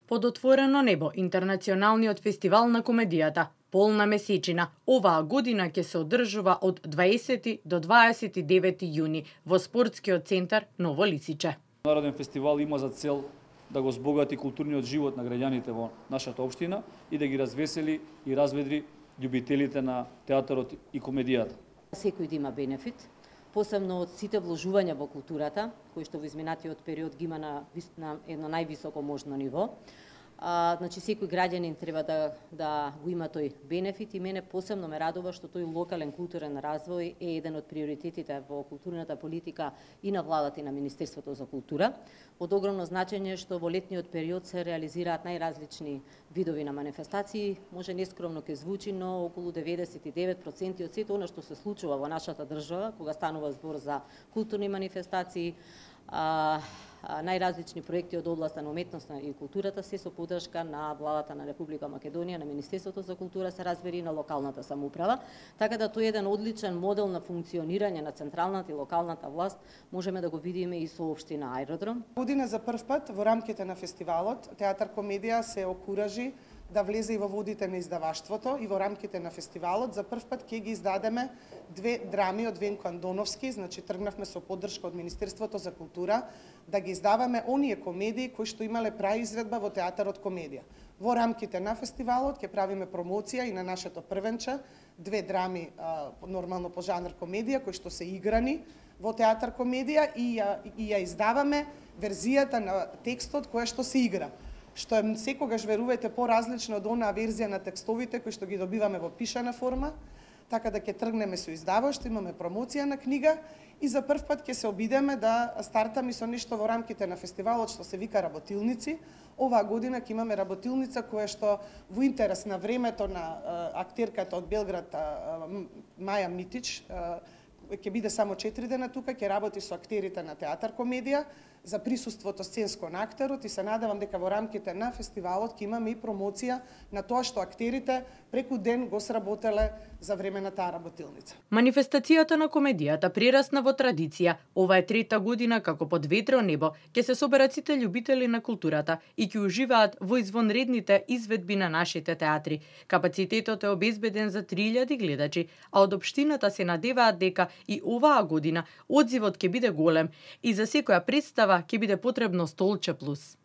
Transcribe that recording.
Под отворено небо, интернационалниот фестивал на комедијата Полна месечина оваа година ќе се одржува од 20 до 29 јуни во спортскиот центар Ново Лисиче. Народен фестивал има за цел да го збогати културниот живот на граѓаните во нашата општина и да ги развесели и разведри љубителите на театарот и комедијата. Секој да има бенефит, посебно од сите вложувања во културата, кои што во изминатиот период ги има на едно највисоко можно ниво. Значи секој граѓанин треба да го има тој бенефит и мене посебно ме радува што тој локален културен развој е еден од приоритетите во културната политика и на владата и на Министерството за култура. Од огромно значење што во летниот период се реализираат најразлични видови на манифестации, може нескромно ќе звучи, но околу 99% од сето она што се случува во нашата држава кога станува збор за културни манифестации, најразлични проекти од областа на уметноста и културата се со поддршка на владата на Република Македонија, на Министерството за култура се разбери и на локалната самоуправа, така да тој е еден одличен модел на функционирање на централната и локалната власт можеме да го видиме и со општина Аеродром. Година за прв пат во рамките на фестивалот Театар комедија се окуражи да влезе и во водите на издаваштвото и во рамките на фестивалот за прв пат ќе ги издадеме две драми од Венко Андоновски, значи тргнавме со поддршка од Министерството за култура да ги издаваме оние комедии кои што имале праизvedба во театарот комедија. Во рамките на фестивалот ќе правиме промоција и на нашето првенче, две драми нормално по жанр комедија кои што се играни во театар комедија и ја издаваме верзијата на текстот која што се игра, што е секогаш, верувајте, поразлично од онаа верзија на текстовите кои што ги добиваме во пишана форма, така да ќе тргнеме со издаваштво, имаме промоција на книга и за прв пат ќе се обидеме да стартаме со нешто во рамките на фестивалот што се вика Работилници. Оваа година ќе имаме работилница која што во интерес на времето на актерката од Белград Маја Митич ќе биде само 4 дена тука, ќе работи со актерите на театар комедија за присуството сценско на актерот и се надевам дека во рамките на фестивалот ќе имаме и промоција на тоа што актерите преку ден го сработеле за време на таа работилница. Манифестацијата на комедијата прерасна во традиција. Ова е трета година како под ветро небо ќе се соберат сите љубители на културата и ќе уживаат во извонредните изведби на нашите театри. Капацитетот е обезбеден за 3000 гледачи, а од општината се надеваат дека и оваа година одзивот ќе биде голем и за секоја представа ќе биде потребно столче плюс.